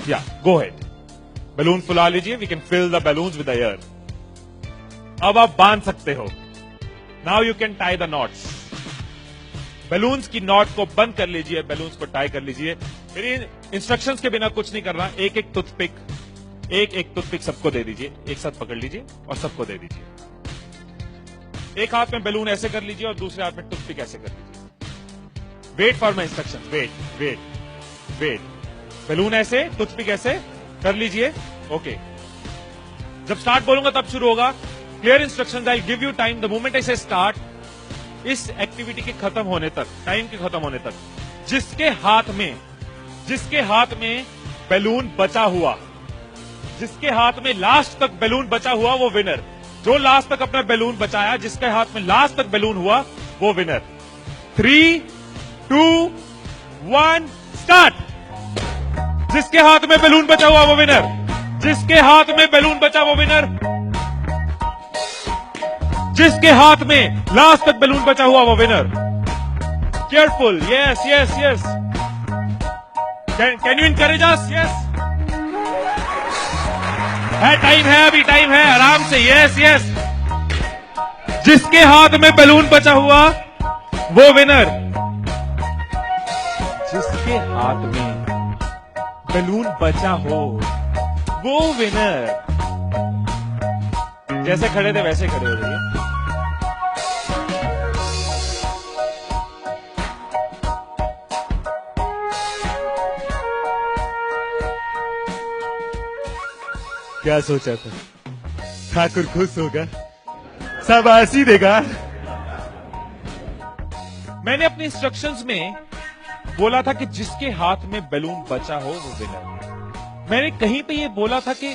या गो head, balloon फुला लीजिए, we can fill the balloons with air. अब आप बांध सकते हो। Now you can tie the knots. Balloons की नॉट को बंद कर लीजिए, बैलून्स को टाई कर लीजिए। मेरी इंस्ट्रक्शंस के बिना कुछ नहीं करना। एक एक टूथपिक सबको दे दीजिए, एक साथ पकड़ लीजिए और सबको दे दीजिए। एक हाथ में बैलून ऐसे कर लीजिए और दूसरे हाथ में टूथपिक ऐसे कर लीजिए। Wait for my instruction, wait. Balloon ऐसे, टूथपिक ऐसे कर लीजिए। ओके, जब स्टार्ट बोलूंगा तब शुरू होगा। Clear instructions, I give you time. The moment I से स्टार्ट, इस एक्टिविटी के खत्म होने तक, टाइम के खत्म होने तक, जिसके हाथ में बैलून बचा हुआ, जिसके हाथ में लास्ट तक बैलून बचा हुआ, वो विनर। जो लास्ट तक अपना बैलून बचाया, जिसके हाथ में लास्ट तक बैलून हुआ, वो विनर। 3, 2, 1 स्टार्ट। जिसके हाथ में बैलून बचा हुआ वो विनर, जिसके हाथ में बैलून बचा वो विनर, जिसके हाथ में लास्ट तक बैलून बचा हुआ वो winner. Careful, yes. Can you encourage us? Yes, time है, अभी टाइम है, आराम से। यस। जिसके हाथ में बैलून बचा हुआ वो विनर, जिसके हाथ में बैलून बचा हो वो विनर। जैसे खड़े थे वैसे खड़े हो जाइए। क्या सोचा था? ठाकुर खुश होगा, शाबाशी देगा। मैंने अपने इंस्ट्रक्शंस में बोला था कि जिसके हाथ में बैलून बचा हो वो विनर। मैंने कहीं पे ये बोला था कि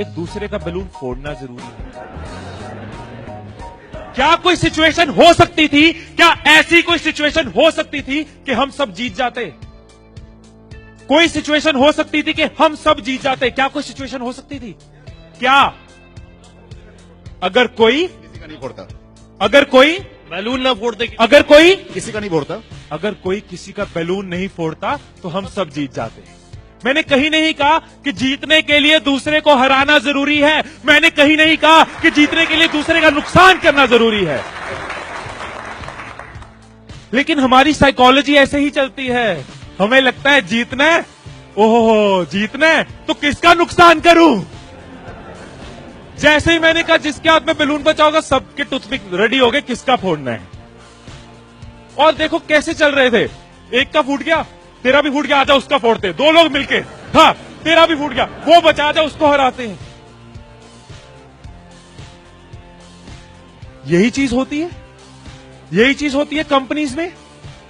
एक दूसरे का बैलून फोड़ना जरूरी है। क्या कोई सिचुएशन हो सकती थी, क्या ऐसी कोई सिचुएशन हो सकती थी कि हम सब जीत जाते? कोई सिचुएशन हो सकती थी कि हम सब जीत जाते? क्या कोई सिचुएशन हो सकती थी? क्या? अगर कोई किसी का नहीं फोड़ता, अगर कोई बैलून ना फोड़ते, अगर कोई किसी का नहीं फोड़ता, अगर कोई किसी का बैलून नहीं फोड़ता तो हम सब जीत जाते। मैंने कहीं नहीं कहा कि जीतने के लिए दूसरे को हराना जरूरी है। मैंने कहीं नहीं कहा कि जीतने के लिए दूसरे का नुकसान करना जरूरी है। लेकिन हमारी साइकोलॉजी ऐसे ही चलती है। हमें लगता है जीतना है, ओहो जीतना है तो किसका नुकसान करूं। जैसे ही मैंने कहा जिसके हाथ में बैलून बचा होगा, सबके टूथपिक रेडी हो गए, किसका फोड़ना है। और देखो कैसे चल रहे थे। एक का फूट गया, तेरा भी फूट गया, आजा उसका फोड़ते। दो लोग मिलके, हाँ तेरा भी फूट गया, वो बचा, आजा उसको हराते हैं। यही चीज होती है, यही चीज होती है कंपनीज में,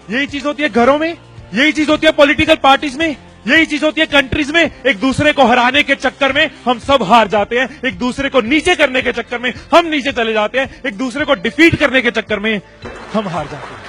यही चीज होती है घरों में, यही चीज होती है पॉलिटिकल पार्टीज में, यही चीज होती है कंट्रीज में। एक दूसरे को हराने के चक्कर में हम सब हार जाते हैं, एक दूसरे को नीचे करने के चक्कर में हम नीचे चले जाते हैं, एक दूसरे को डिफीट करने के चक्कर में हम हार जाते हैं।